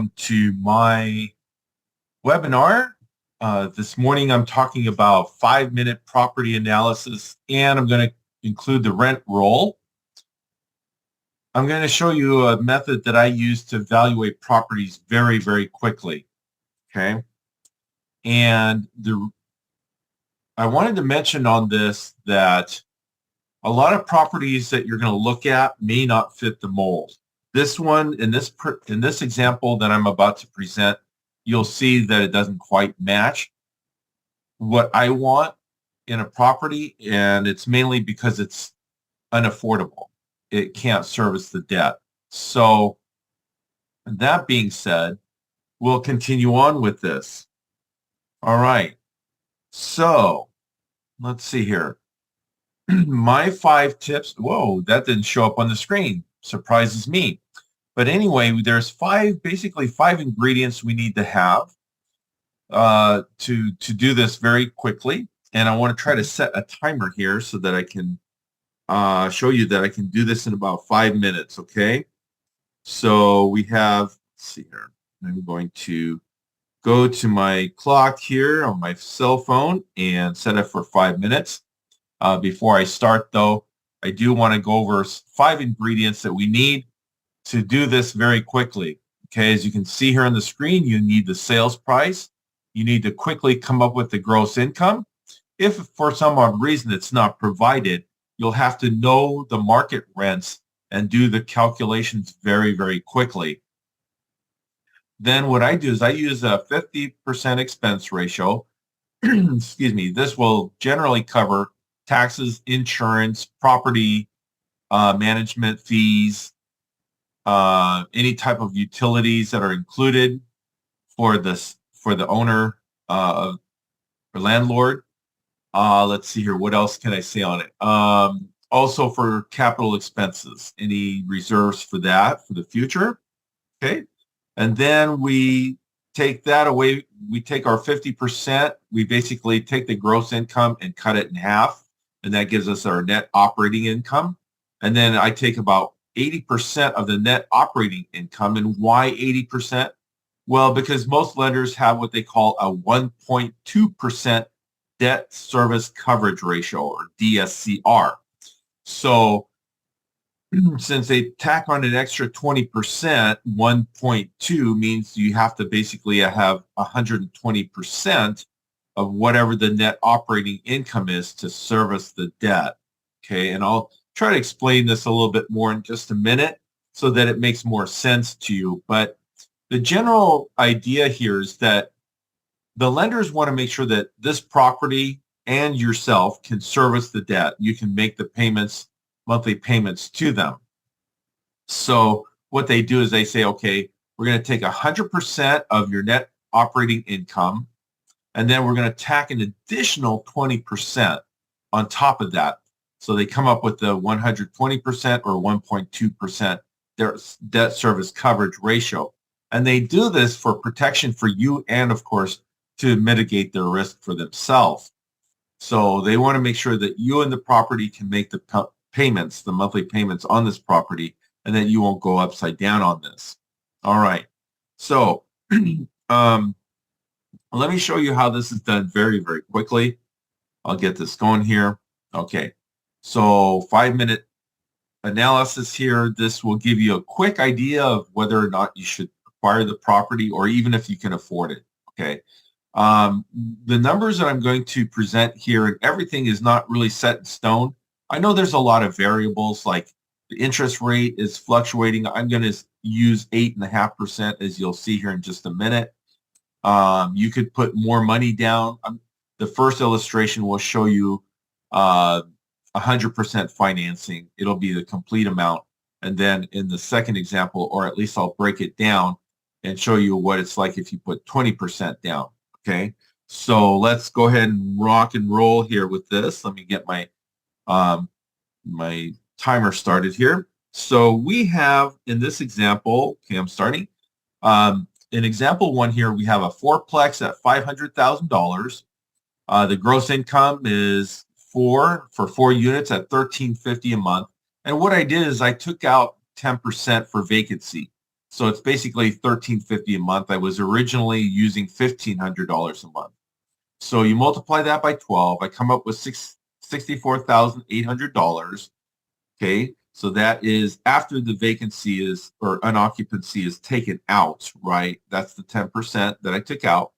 welcome to my webinar. This morning I'm talking about 5-minute property analysis, and I'm going to include the rent roll. I'm going to show you a method that I use to evaluate properties very, very quickly. Okay, and I wanted to mention on this that a lot of properties that you're going to look at may not fit the mold. This one, in this example that I'm about to present, you'll see that it doesn't quite match what I want in a property, and it's mainly because it's unaffordable. It can't service the debt. So that being said, we'll continue on with this. All right. So let's see here. My 5 tips. Whoa, that didn't show up on the screen. Surprises me. But anyway, there's basically five ingredients we need to have to do this very quickly. And I want to try to set a timer here so that I can show you that I can do this in about 5 minutes. Okay. So we have, let's see here. I'm going to go to my clock here on my cell phone and set it for 5 minutes. Before I start, though, I do want to go over 5 ingredients that we need to do this very quickly. Okay, as you can see here on the screen, you need the sales price. You need to quickly come up with the gross income. If for some odd reason it's not provided, you'll have to know the market rents and do the calculations very, very quickly. Then what I do is I use a 50% expense ratio. Excuse me. This will generally cover taxes, insurance, property management fees, any type of utilities that are included for the owner or landlord. Let's see here. What else can I say on it? Also for capital expenses, any reserves for that for the future. Okay. And then we take that away. We take our 50%. We basically take the gross income and cut it in half. And that gives us our net operating income. And then I take about 80% of the net operating income. And why 80%? Well, because most lenders have what they call a 1.2% debt service coverage ratio, or DSCR. So since they tack on an extra 20%, 1.2 means you have to basically have 120% of whatever the net operating income is to service the debt. Okay, and I'll try to explain this a little bit more in just a minute so that it makes more sense to you. But the general idea here is that the lenders want to make sure that this property and yourself can service the debt. You can make the payments, monthly payments to them. So what they do is they say, okay, we're going to take 100% of your net operating income, and then we're going to tack an additional 20% on top of that. So they come up with the 120% or 1.2% debt service coverage ratio. And they do this for protection for you and, of course, to mitigate their risk for themselves. So they want to make sure that you and the property can make the payments, the monthly payments on this property, and that you won't go upside down on this. All right. So let me show you how this is done very, very quickly. I'll get this going here. Okay. So 5-minute analysis here. This will give you a quick idea of whether or not you should acquire the property, or even if you can afford it. Okay. The numbers that I'm going to present here, and everything is not really set in stone. I know there's a lot of variables, like the interest rate is fluctuating. I'm going to use 8.5%, as you'll see here in just a minute. You could put more money down. The first illustration will show you 100% financing. It'll be the complete amount. And then in the second example, or at least I'll break it down and show you what it's like if you put 20% down. Okay, so let's go ahead and rock and roll here with this. Let me get my my timer started here. So we have in this example, okay, I'm starting. In example 1 here, we have a fourplex at $500,000. The gross income is for 4 units at $1,350 a month. And what I did is I took out 10% for vacancy. So it's basically $1,350 a month. I was originally using $1,500 a month. So you multiply that by 12, I come up with $64,800. Okay, so that is after the vacancy is or unoccupancy is taken out, right? That's the 10% that I took out.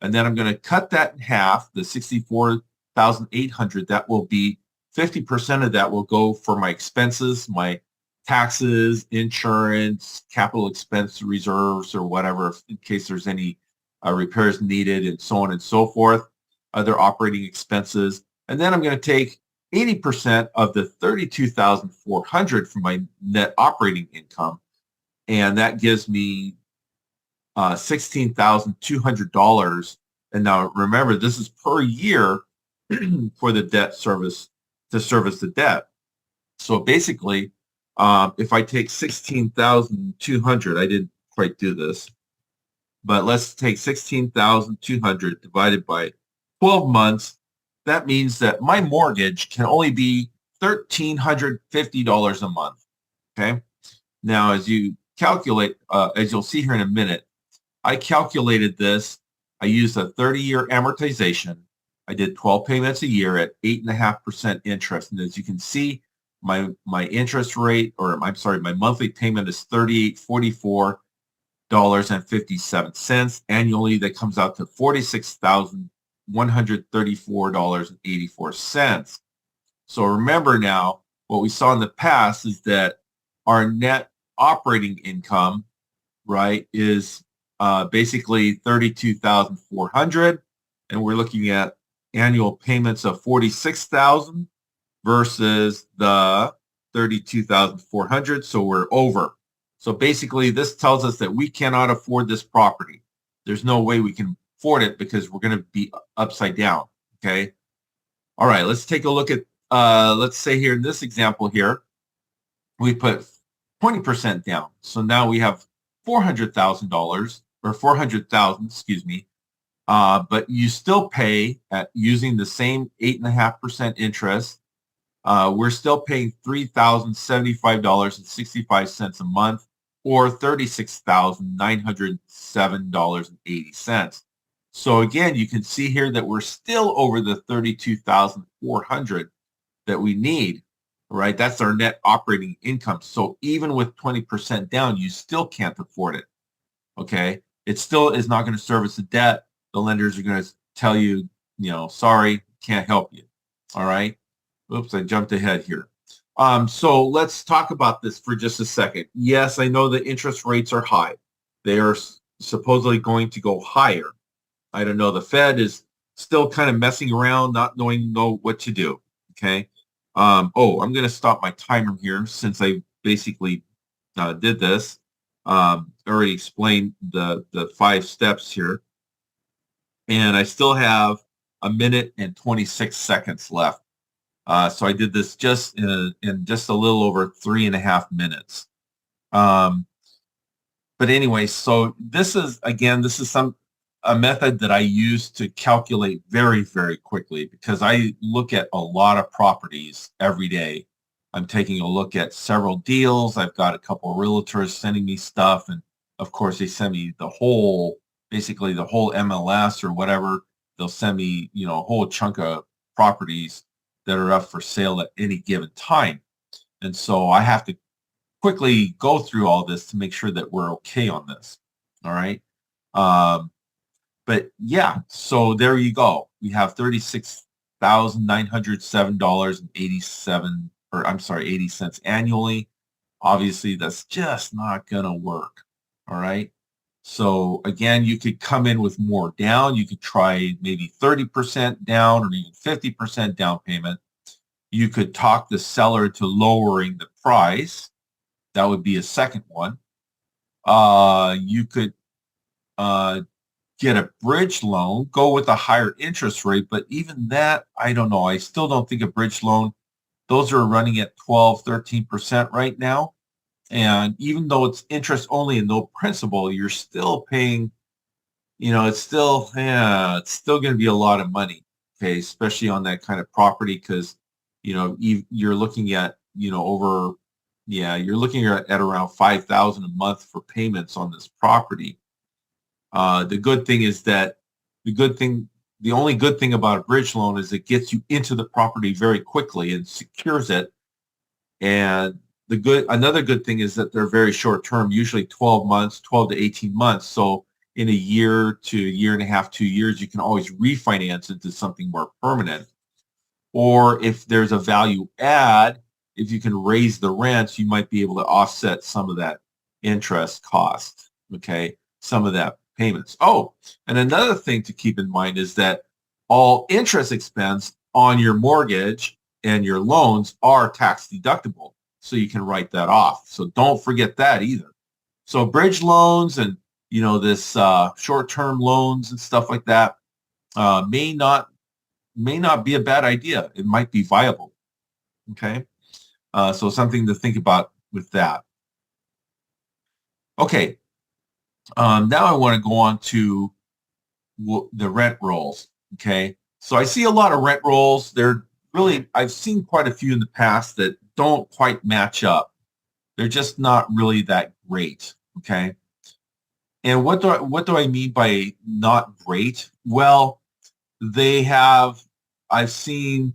And then I'm going to cut that in half, the 64,800. That will be 50% of that will go for my expenses, my taxes, insurance, capital expense reserves, or whatever, in case there's any repairs needed, and so on and so forth, other operating expenses. And then I'm going to take 80% of the 32,400 from my net operating income, and that gives me $16,200. And now remember, this is per year for the debt service to service the debt. So basically, if I take 16,200, I didn't quite do this, but let's take 16,200 divided by 12 months. That means that my mortgage can only be $1,350 a month. Okay. Now, as you calculate, as you'll see here in a minute, I calculated this. I used a 30-year amortization. I did 12 payments a year at 8.5% interest. And as you can see, my interest rate, or I'm sorry, my monthly payment is $3844.57. Annually, that comes out to $46,134.84. So remember now, what we saw in the past is that our net operating income, right, is basically 32,400, and we're looking at annual payments of 46,000 versus the 32,400. So we're over. So basically, this tells us that we cannot afford this property. There's no way we can afford it because we're going to be upside down. Okay. All right. Let's take a look at. Let's say here in this example here, we put 20% down. So now we have $400,000 or 400,000, excuse me. But you still pay at using the same 8.5% interest. We're still paying $3,075.65 a month, or $36,907.80. So again, you can see here that we're still over the 32,400 that we need, right? That's our net operating income. So even with 20% down, you still can't afford it. Okay. It still is not going to service the debt. The lenders are going to tell you, sorry, can't help you. All right. Oops, I jumped ahead here. So let's talk about this for just a second. Yes, I know the interest rates are high. They are supposedly going to go higher. I don't know. The Fed is still kind of messing around, not knowing what to do. Okay. I'm going to stop my timer here since I basically did this. Already explained the 5 steps here. And I still have a minute and 26 seconds left. So I did this just in just a little over 3.5 minutes. But anyway, so this is a method that I use to calculate very, very quickly because I look at a lot of properties every day. I'm taking a look at several deals. I've got a couple of realtors sending me stuff. And of course, they send me basically the whole MLS or whatever. They'll send me, a whole chunk of properties that are up for sale at any given time. And so I have to quickly go through all this to make sure that we're okay on this. All right. But yeah, so there you go. We have $36,907.87, or I'm sorry, 80 cents annually. Obviously, that's just not going to work. All right. So again, you could come in with more down. You could try maybe 30% down or even 50% down payment. You could talk the seller to lowering the price. That would be a second one. You could get a bridge loan, go with a higher interest rate, but even that, I don't know. I still don't think a bridge loan, those are running at 12, 13% right now. And even though it's interest only and no principal, you're still paying, it's still going to be a lot of money, okay, especially on that kind of property because, you're looking at, over Yeah, you're looking at around 5,000 a month for payments on this property. The good thing is that the only good thing about a bridge loan is it gets you into the property very quickly and secures it. And another good thing is that they're very short term, usually 12 months, 12 to 18 months. So in a year to a year and a half, 2 years, you can always refinance into something more permanent. Or if there's a value add, if you can raise the rents, you might be able to offset some of that interest cost, okay, some of that payments. Oh, and another thing to keep in mind is that all interest expense on your mortgage and your loans are tax deductible, so you can write that off. So don't forget that either. So bridge loans and this short-term loans and stuff like that may not be a bad idea. It might be viable. Okay. So something to think about with that. Okay. Now I want to go on to the rent rolls. Okay. So I see a lot of rent rolls. I've seen quite a few in the past that don't quite match up. They're just not really that great. Okay. And what do I mean by not great? Well, I've seen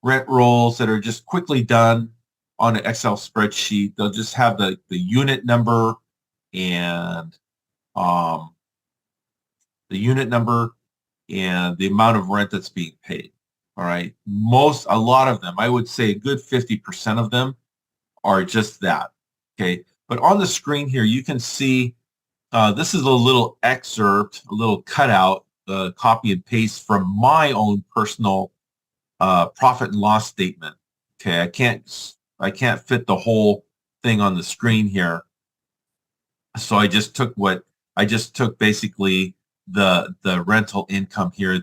rent rolls that are just quickly done on an Excel spreadsheet. They'll just have the unit number and um, the unit number and the amount of rent that's being paid. All right. A lot of them, I would say a good 50% of them are just that. Okay. But on the screen here, you can see this is a little excerpt, a little cutout, copy and paste from my own personal profit and loss statement. Okay, I can't fit the whole thing on the screen here, so I just took basically the rental income here,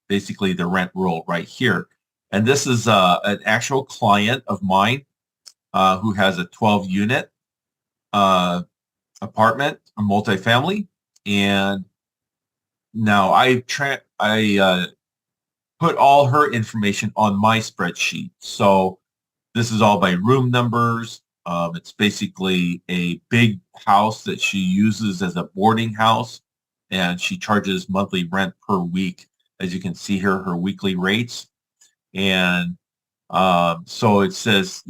basically the rent roll right here, and this is an actual client of mine who has a 12 unit apartment, a multifamily, and now I put all her information on my spreadsheet. So this is all by room numbers. It's basically a big house that she uses as a boarding house, and she charges monthly rent per week. As you can see here, her weekly rates. And so it says,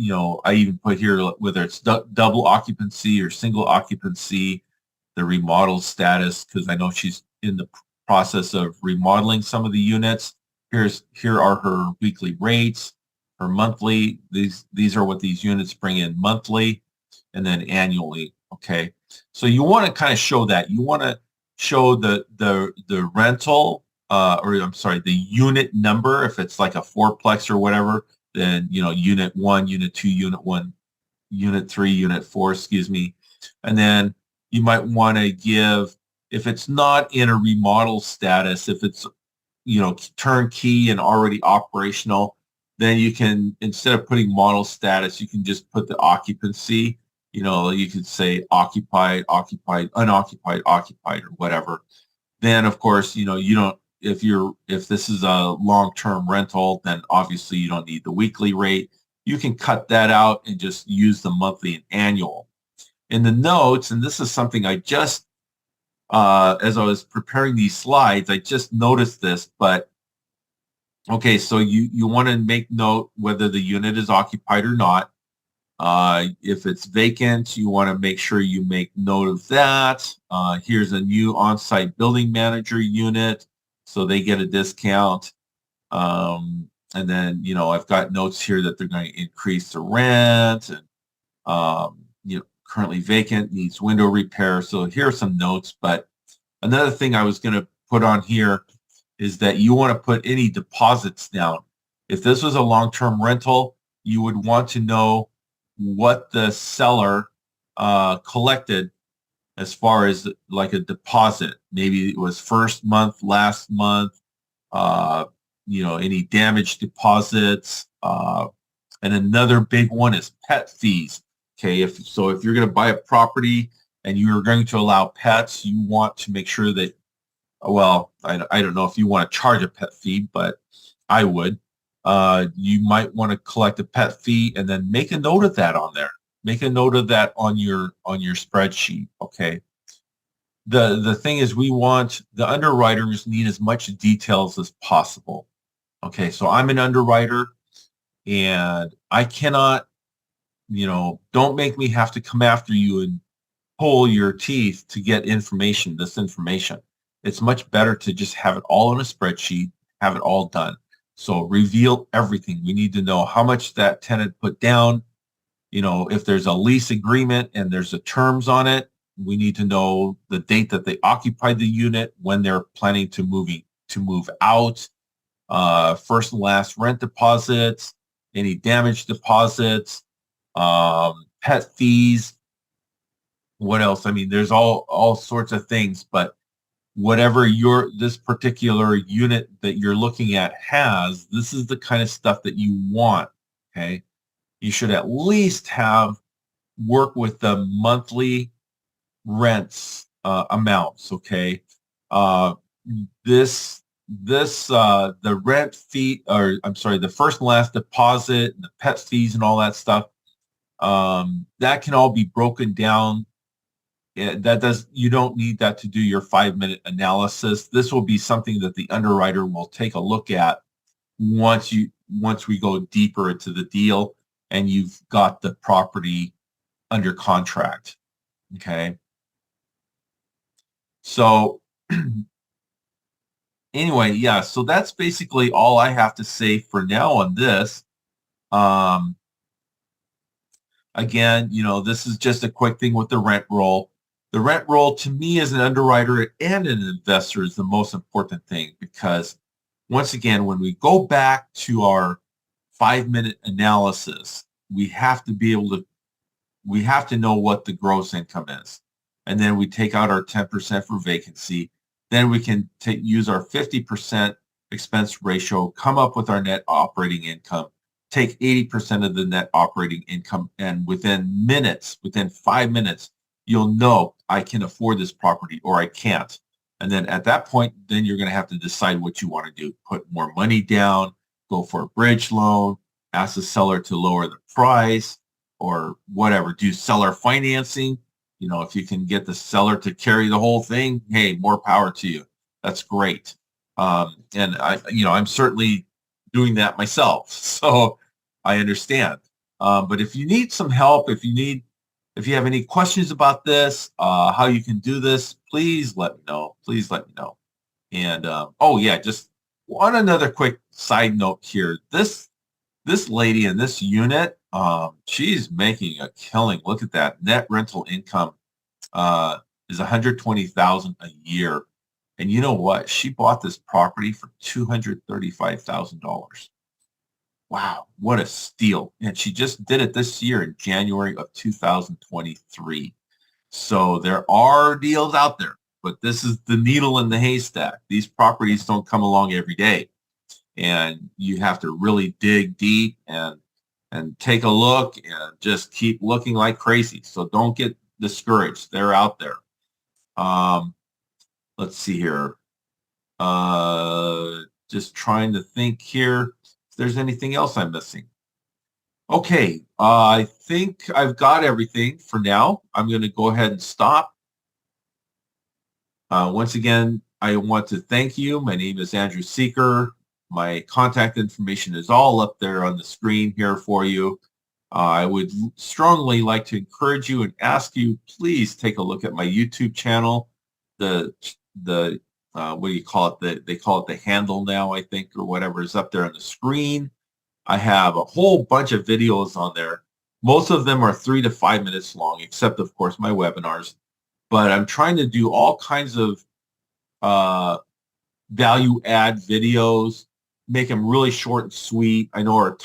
I even put here whether it's double occupancy or single occupancy, the remodel status, because I know she's in the process of remodeling some of the units. Here are her weekly rates, her monthly. These are what these units bring in monthly, and then annually. Okay, so you want to kind of show that. You want to show the rental, or I'm sorry, the unit number. If it's like a fourplex or whatever, then unit 1, unit 2, unit 1, unit 3, unit 4. Excuse me, and then you might want to give, if it's not in a remodel status, if it's turnkey and already operational, then you can, instead of putting model status, you can just put the occupancy. You could say occupied, occupied, unoccupied, occupied, or whatever. Then of course, you don't, if this is a long-term rental, then obviously you don't need the weekly rate. You can cut that out and just use the monthly and annual. In the notes, and this is something I just as I was preparing these slides, I just noticed this, but okay, so you want to make note whether the unit is occupied or not. If it's vacant, you want to make sure you make note of that. Here's a new on-site building manager unit, so they get a discount. And then, I've got notes here that they're going to increase the rent, and currently vacant, needs window repair. So here are some notes, but another thing I was going to put on here is that you want to put any deposits down. If this was a long-term rental, you would want to know what the seller collected as far as like a deposit. Maybe it was first month, last month, any damage deposits. And another big one is pet fees. Okay, if you're going to buy a property and you're going to allow pets, you want to make sure that, well, I don't know if you want to charge a pet fee, but I would. You might want to collect a pet fee and then make a note of that on there. Make a note of that on your spreadsheet, okay? The thing is, we want the underwriters need as much details as possible. Okay, so I'm an underwriter and I cannot, don't make me have to come after you and pull your teeth to get this information. It's much better to just have it all on a spreadsheet, have it all done. So reveal everything. We need to know how much that tenant put down. If there's a lease agreement and there's a terms on it, we need to know the date that they occupied the unit, when they're planning to move out, first and last rent deposits, any damage deposits, pet fees. What else? I mean, there's all sorts of things, but whatever this particular unit that you're looking at has, this is the kind of stuff that you want. Okay, you should at least work with the monthly rents amounts. Okay, the rent fee, or I'm sorry, the first and last deposit, and the pet fees, and all that stuff. That can all be broken down. You don't need that to do your 5-minute analysis. This will be something that the underwriter will take a look at once we go deeper into the deal and you've got the property under contract. Okay. So anyway, yeah, so that's basically all I have to say for now on this. Again, this is just a quick thing with the rent roll. The rent roll, to me, as an underwriter and an investor, is the most important thing, because once again, when we go back to our 5-minute analysis, we have to know what the gross income is. And then we take out our 10% for vacancy. Then we can use our 50% expense ratio, come up with our net operating income, take 80% of the net operating income, and within 5 minutes, you'll know I can afford this property or I can't. And then at that point, then you're going to have to decide what you want to do. Put more money down, go for a bridge loan, ask the seller to lower the price, or whatever. Do seller financing. If you can get the seller to carry the whole thing, hey, more power to you. That's great. And I'm certainly doing that myself, so I understand. But if you need some help, if you have any questions about this, how you can do this, please let me know. Please let me know. And oh yeah, just another quick side note here. This lady in this unit, she's making a killing. Look at that. Net rental income is $120,000 a year. And you know what? She bought this property for $235,000. Wow, what a steal. And she just did it this year in January of 2023. So there are deals out there, but this is the needle in the haystack. These properties don't come along every day. And you have to really dig deep and take a look and just keep looking like crazy. So don't get discouraged. They're out there. Let's see here. Just trying to think here if there's anything else I'm missing. Okay, I think I've got everything for now. I'm going to go ahead and stop. Once again, I want to thank you. My name is Andrew Seeker. My contact information is all up there on the screen here for you. I would strongly like to encourage you and ask you, please take a look at my YouTube channel. The what do you call it? They call it the handle now, I think, or whatever is up there on the screen. I have a whole bunch of videos on there. Most of them are 3 to 5 minutes long, except, of course, my webinars. But I'm trying to do all kinds of value add videos, make them really short and sweet. I know the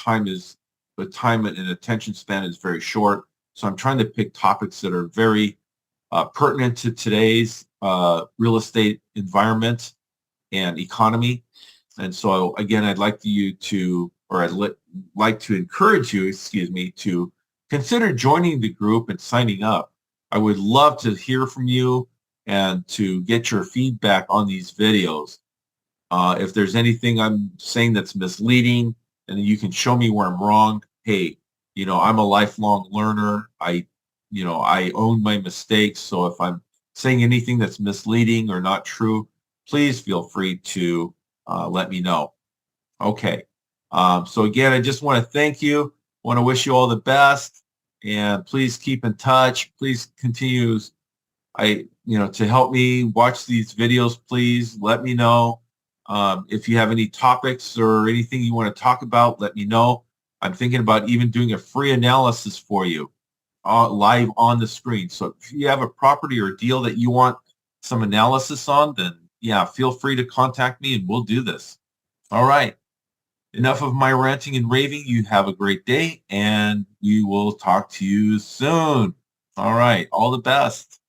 time and attention span is very short. So I'm trying to pick topics that are very pertinent to today's real estate environment and economy. And so again, I'd like to encourage you, to consider joining the group and signing up. I would love to hear from you and to get your feedback on these videos. If there's anything I'm saying that's misleading and you can show me where I'm wrong, hey, I'm a lifelong learner. I own my mistakes. So if I'm saying anything that's misleading or not true, please feel free to let me know. Okay. So again, I just want to thank you. Want to wish you all the best, and please keep in touch. Please continue, to help me watch these videos. Please let me know if you have any topics or anything you want to talk about. Let me know. I'm thinking about even doing a free analysis for you live on the screen. So if you have a property or deal that you want some analysis on, then yeah, feel free to contact me and we'll do this. All right. Enough of my ranting and raving. You have a great day and we will talk to you soon. All right. All the best.